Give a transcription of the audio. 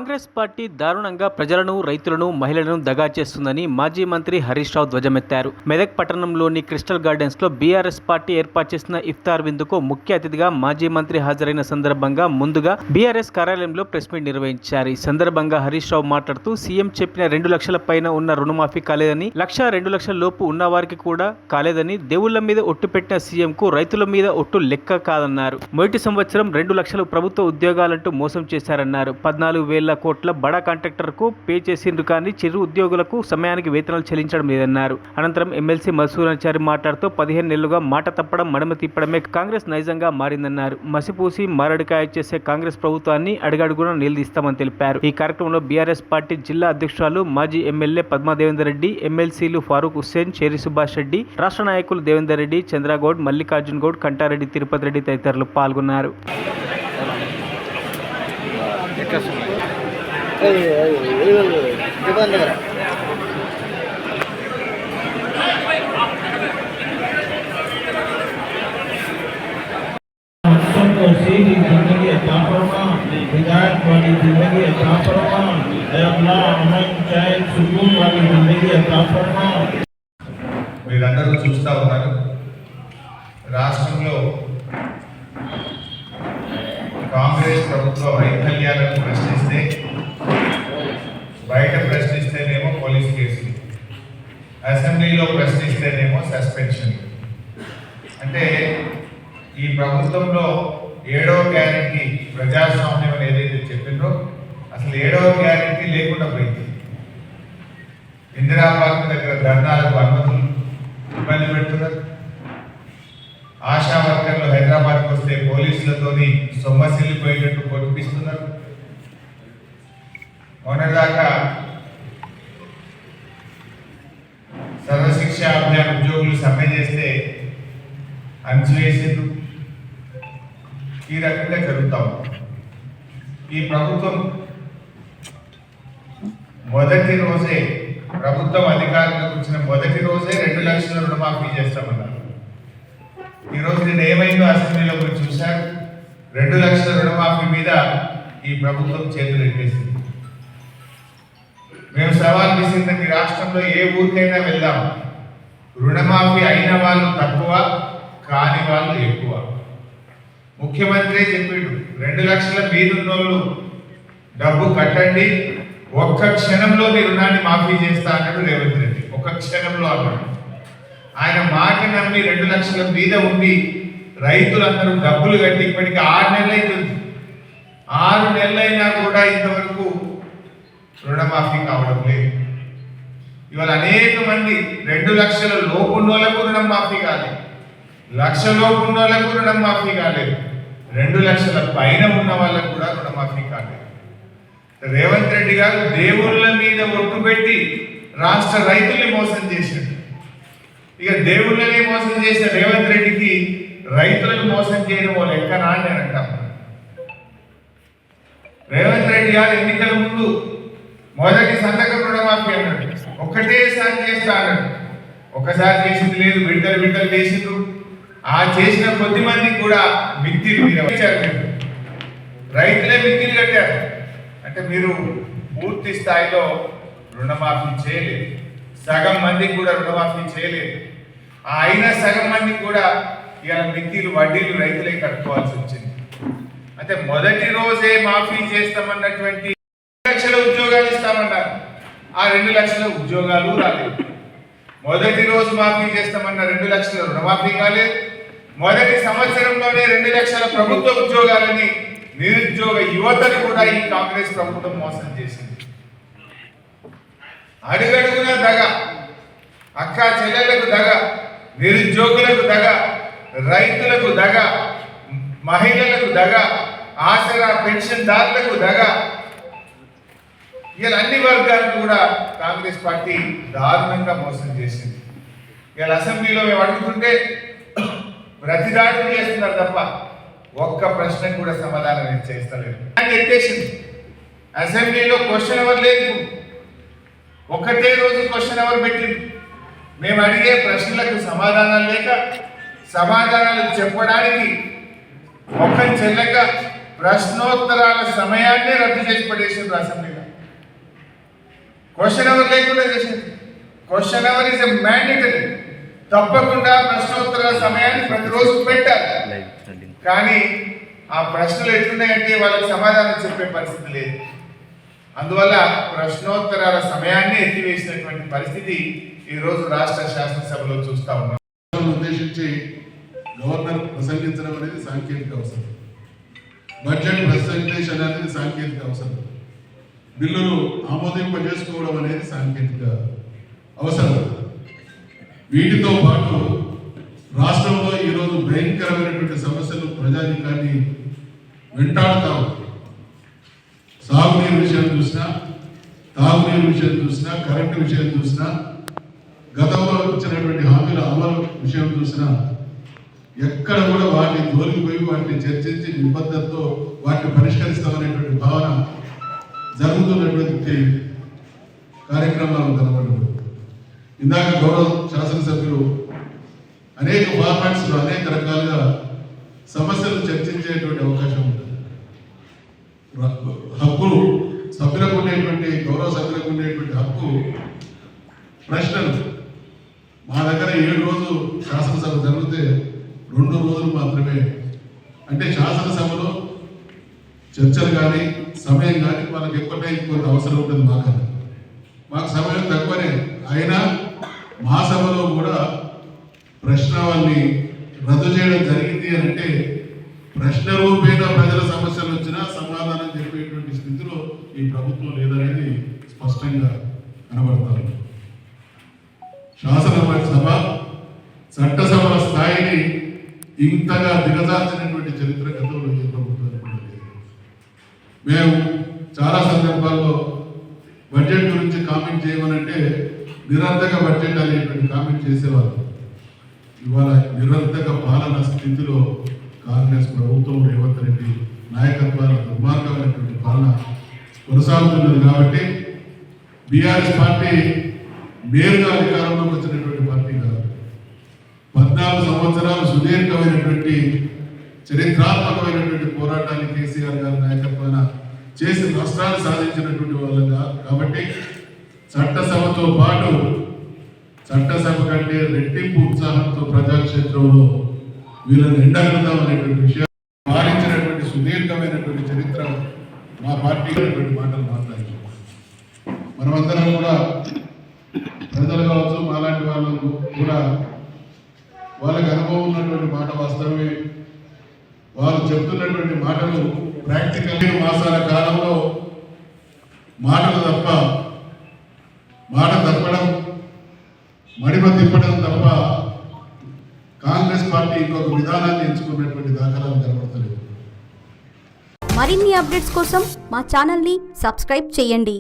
Congress party దారుణంగా ప్రజలను, రైతులను, మహిళలను దగా చేస్తుందని మాజీ మంత్రి హరీష్ రావు ధ్వజమెత్తారు. మెదక్ పట్టణంలోని క్రిస్టల్ గార్డెన్స్లో బీఆర్ఎస్ పార్టీ ఏర్పాటు చేసిన ఇఫ్తార్ విందుకు ముఖ్య అతిథిగా మాజీ మంత్రి హాజరైన సందర్భంగా ముందుగా బీఆర్ఎస్ కార్యాలయంలో ప్రెస్ మీట్ నిర్వహించారు. ఈ సందర్భంగా హరీష్ రావు మాట్లాడుతూ సీఎం చెప్పిన 2 లక్షల పైన ఉన్న రుణమాఫీ కాలేదని, 2 లక్షల లోపు ఉన్న వారికి కూడా కాలేదని, దేవుళ్ల మీద ఒట్టు పెట్టిన సీఎంకు రైతుల మీద ఒట్టు లెక్క కాదన్నారు. మొదటి సంవత్సరం 2 లక్షలు ప్రభుత్వ ఉద్యోగాలంటూ మోసం చేశారన్నారు. 14,000 కోట్ల బడా కాంట్రాక్టర్కు పే చేసిండ్రు కానీ చిరు ఉద్యోగులకు సమయానికి వేతనాలు చెల్లించడం లేదన్నారు. అనంతరం ఎమ్మెల్సీ మధుసూదనాచారి మాట్లాడుతూ 15 నెలలుగా మాట తప్పడం, మడమ తిప్పడమే కాంగ్రెస్ నైజంగా మారిందన్నారు. మసిపూసి మారడికాయ చేసే కాంగ్రెస్ ప్రభుత్వాన్ని అడుగడుగునా నిలదీస్తామని తెలిపారు. ఈ కార్యక్రమంలో బీఆర్ఎస్ పార్టీ జిల్లా అధ్యక్షురాలు మాజీ ఎమ్మెల్యే పద్మా దేవేందర్ రెడ్డి, ఎమ్మెల్సీలు ఫారూక్ హుస్సేన్, చేరి సుభాష్ రెడ్డి, రాష్ట్ర నాయకులు దేవేందర్ రెడ్డి, చంద్రగౌడ్, మల్లికార్జున్ గౌడ్, కంటారెడ్డి, తిరుపతి రెడ్డి తదితరులు పాల్గొన్నారు. हिदायत वाली जिंदगी अता फरमा, ऐ अल्लाह अमन चैन सुकून वाली जिंदगी अता फरमा. మీరందరూ చూస్తూ ఉన్నారు, రాష్ట్రంలో కాంగ్రెస్ ప్రభుత్వ వైఫల్యాలను ప్రశ్నిస్తే బయట ప్రశ్నిస్తేనేమో పోలీస్ కేసులు, అసెంబ్లీలో ప్రశ్నిస్తేనేమో సస్పెన్షన్. అంటే ఈ ప్రభుత్వంలో 7వ గ్యారెంటీ ప్రజాస్వామ్యం అని ఏదైతే చెప్పిందో అసలు 7వ గ్యారెంటీ లేకుండా పోయింది. ఇందిరా పార్క్ దగ్గర ధర్నాలకు అనుమతులు ఇబ్బంది పెడుతున్నారు. ఆశా వర్కర్లు హైదరాబాద్కి వస్తే పోలీసులతోని సొమ్మసిల్లిపోయేటట్టు కొట్టిపిస్తున్నారు. మొన్నటిదాకా సర్వశిక్ష అభియాన్ ఉద్యోగులు సమ్మె చేస్తే అణచివేసిండ్రు. ఈ రకంగా జరుగుతాం. ఈ ప్రభుత్వం మొదటి రోజే, ప్రభుత్వం అధికారంలోకి వచ్చిన మొదటి రోజే 2 లక్షల రుణమాఫీ చేస్తామన్నారు. ఈరోజు నేను ఏమైందో అసెంబ్లీలో మీరు చూశారు. 2 లక్షల రుణమాఫీ మీద ఈ ప్రభుత్వం చేతులు ఎత్తేసింది. మేము సవాల్ విసిరిన రాష్ట్రంలో ఏ ఊరికైనా వెళ్దాం, రుణమాఫీ అయిన వాళ్ళు తక్కువ, కాని వాళ్ళు ఎక్కువ. ముఖ్యమంత్రి చెప్పిండు 2 లక్షల మీదున్నోళ్ళు డబ్బు కట్టండి, ఒక్క క్షణంలో మీ రుణాన్ని మాఫీ చేస్తా అన్నాడు రేవంత్ రెడ్డి. ఒక్క క్షణంలో అన్నాడు. ఆయన మాట నమ్మి 2 లక్షల మీద ఉండి రైతులందరూ డబ్బులు కట్టి ఇప్పటికీ 6 నెలలు అవుతుంది. 6 నెలలైనా కూడా ఇంతవరకు రుణమాఫీ కావడం లేదు. ఇవాళ అనేక మంది 2 లక్షల లోపు ఉన్నోళ్లకు రుణం మాఫీ కాలేదు, 1 లక్ష లోపు ఉన్నోళ్లకు రుణం మాఫీ కాలేదు, 2 లక్షల పైన ఉన్న వాళ్ళకు కూడా రుణమాఫీ కాలేదు. రేవంత్ రెడ్డి గారు దేవుళ్ళ మీద ఒట్టు పెట్టి రాష్ట్ర రైతుల్ని మోసం చేశాడు. ఇక దేవుళ్ళని మోసం చేసిన రేవంత్ రెడ్డికి రైతులను మోసం చేయడం ఓ లెక్కనా అని అంటాం. రేవంత్ రెడ్డి గారు ఎన్నికల ముందు మొదటి సంతకం రుణమాఫీ అన్నాడు, ఒక్కటేసారి చేస్తా అన్నాడు. ఒకసారి చేసింది లేదు, బిడ్డలు చేసిండ్రు. ఆ చేసిన కొద్ది మంది కూడా మిత్తిలు రైతులే మిత్తిలు కట్టారు. అంటే మీరు పూర్తి స్థాయిలో రుణమాఫీ చేయలేదు, సగం మందికి కూడా రుణమాఫీ చేయలేదు. ఆ అయిన సగం మందికి కూడా ఇవాళ మిత్తిలు, వడ్డీలు రైతులే కట్టుకోవాల్సి వచ్చింది. అంటే మొదటి రోజే మాఫీ చేస్తామన్నటువంటి 2 లక్షల ఉద్యోగాలు ఇస్తామన్నారు. ఆ 2 లక్షల ఉద్యోగాలు రాలేదు. మొదటి రోజు మాఫీ చేస్తామన్న 2 లక్షల రుణమాఫీ కాలేదు. మొదటి సంవత్సరంలోనే 2 లక్షల ప్రభుత్వ ఉద్యోగాలని నిరుద్యోగ యువతని కూడా ఈ కాంగ్రెస్ ప్రభుత్వం మోసం చేసింది. అడుగడుగునా దగ, అక్క చెల్లెలకు దగ, నిరుద్యోగులకు దగ, రైతులకు దగ, మహిళలకు దగ, ఆసరా పెన్షన్దారులకు దగ. ఇలా అన్ని వర్గాలను కూడా కాంగ్రెస్ పార్టీ దారుణంగా మోసం చేసింది. ఇలా అసెంబ్లీలో మేము అడుగుతుంటే ప్రతిదాడులు చేస్తున్నారు తప్ప ఒక్క ప్రశ్నకు కూడా సమాధానం చేస్తలేదు. ఎత్తేసింది. అసెంబ్లీలో క్వశ్చన్ అవర్ లేదు. ఒకటే రోజు క్వశ్చన్ అవర్ పెట్టింది. మేము అడిగే ప్రశ్నలకు సమాధానాలు లేక, సమాధానాలు చెప్పడానికి ముఖం చెల్లక ప్రశ్నోత్తరాల సమయాన్ని రద్దు చేసి పడేసిండ్రు అసెంబ్లీలో. క్వశ్చన్ అవర్ లేకుండా చేసింది. Question hour is a mandatory. తప్పకుండా ప్రశ్నోత్తరాల సమయాన్ని ప్రతిరోజు పెట్టాలి. కానీ ఆ ప్రశ్నలు ఎట్లున్నాయంటే వాళ్ళకి సమాధానం చెప్పే పరిస్థితి లేదు. అందువల్ల ప్రశ్నోత్తరాల సమయాన్ని ఎత్తివేసినటువంటి పరిస్థితి ఈరోజు రాష్ట్ర శాసనసభలో చూస్తా ఉన్నాం. ఉద్దేశించి గవర్నర్ ప్రసంగించడం అనేది సాంకేతిక అవసరం. బడ్జెట్ ప్రజెంటేషన్ అనేది సాంకేతిక అవసరం. బిల్లులు ఆమోదింపజేసుకోవడం అనేది సాంకేతిక అవసరం. వీటితో పాటు రాష్ట్రంలో ఈరోజు భయంకరమైనటువంటి సమస్యలు ప్రజానీకాన్ని వెంటాడుతా ఉన్నాయి. సాగునీరు విషయం చూసినా, తాగునీరు విషయం చూసినా, కరెంటు విషయం చూసినా, గతంలో ఇచ్చినటువంటి హామీల అమలు విషయం చూసినా ఎక్కడ కూడా వాటిని దొరికిపోయి వాటిని చర్చించి నిబద్ధతతో వాటిని పరిష్కరిస్తామనేటువంటి భావన జరుగుతున్నటువంటి కార్యక్రమాలు కనబడదు. ఇందాక గౌరవ శాసనసభ్యులు అనేక ఫార్మాట్స్లో అనేక రకాలుగా సమస్యలు చర్చించేటువంటి అవకాశం ఉంటుంది. హక్కులు సభ్యులకు ఉండేటువంటి గౌరవ సభ్యులకు ఉండేటువంటి హక్కు ప్రశ్నలు మా దగ్గర 7 రోజులు శాసనసభ జరిగితే 2 రోజులు మాత్రమే. అంటే శాసనసభలో చర్చలు కానీ సమయం కానీ మనకు ఎక్కువ టైం కొంత అవసరం ఉంటుంది. మాకు సమయం తక్కువనే అయినా మా సభలో కూడా ప్రశ్నావళిని రద్దు చేయడం జరిగింది అని అంటే ప్రశ్న రూపేణ ప్రజల సమస్యలు వచ్చినా సమాధానం చెప్పేటువంటి స్థితిలో ఈ ప్రభుత్వం లేదనేది స్పష్టంగా కనబడతారు. శాసనసభ చట్టసభల స్థాయిని ఇంతగా దిగజార్చినటువంటి చరిత్ర గతంలో ఏ ప్రభుత్వానికి కూడా లేదు. మేము చాలా సందర్భాల్లో బడ్జెట్ గురించి కామెంట్ చేయమనంటే నిరర్ధక బడ్జెట్ అనేటువంటి కామెంట్ చేసేవారు. ఇవాళ నిరర్ధక పాలన స్థితిలో కాంగ్రెస్ ప్రభుత్వం రేవంత్ రెడ్డి నాయకత్వాల దుర్మార్గమైనటువంటి పాలన కొనసాగుతున్నది. కాబట్టి బీఆర్ఎస్ పార్టీ నేరుగా అధికారంలోకి వచ్చినటువంటి పార్టీ కాదు. 14 సంవత్సరాలు సుదీర్ఘమైనటువంటి చరిత్రాత్మకమైనటువంటి పోరాటాన్ని కేసీఆర్ గారి నాయకత్వాన చేసి రాష్ట్రాన్ని సాధించినటువంటి వాళ్ళం కాబట్టి చట్టసభతో పాటు చట్టసభ కంటే రెట్టింపు ఉత్సాహంతో ప్రజాక్షేత్రంలో వీళ్ళని ఎండగలుగుతాం అనేటువంటి విషయాన్ని పాలించినటువంటి సుదీర్ఘమైనటువంటి చరిత్ర మా పార్టీ మాటలు మాట్లాడుతున్నాం. మనమందరం కూడా ప్రజలు కావచ్చు, మాలాంటి వాళ్ళకు కూడా వాళ్ళకి అనుభవం ఉన్నటువంటి మాట వాస్తవమే. వాళ్ళు చెప్తున్నటువంటి మాటలు ప్రాక్టికల్. 7 మాసాల కాలంలో మాటలు తప్ప మాట తప్పడం, మడిమ తిప్పడం తప్ప కాంగ్రెస్ పార్టీ ఇంకొక విధానాన్ని ఎంచుకున్నటువంటి దాఖలాలు కనబడతలేవు. మరిన్ని అప్డేట్స్ కోసం మా ఛానల్ని సబ్స్క్రైబ్ చేయండి.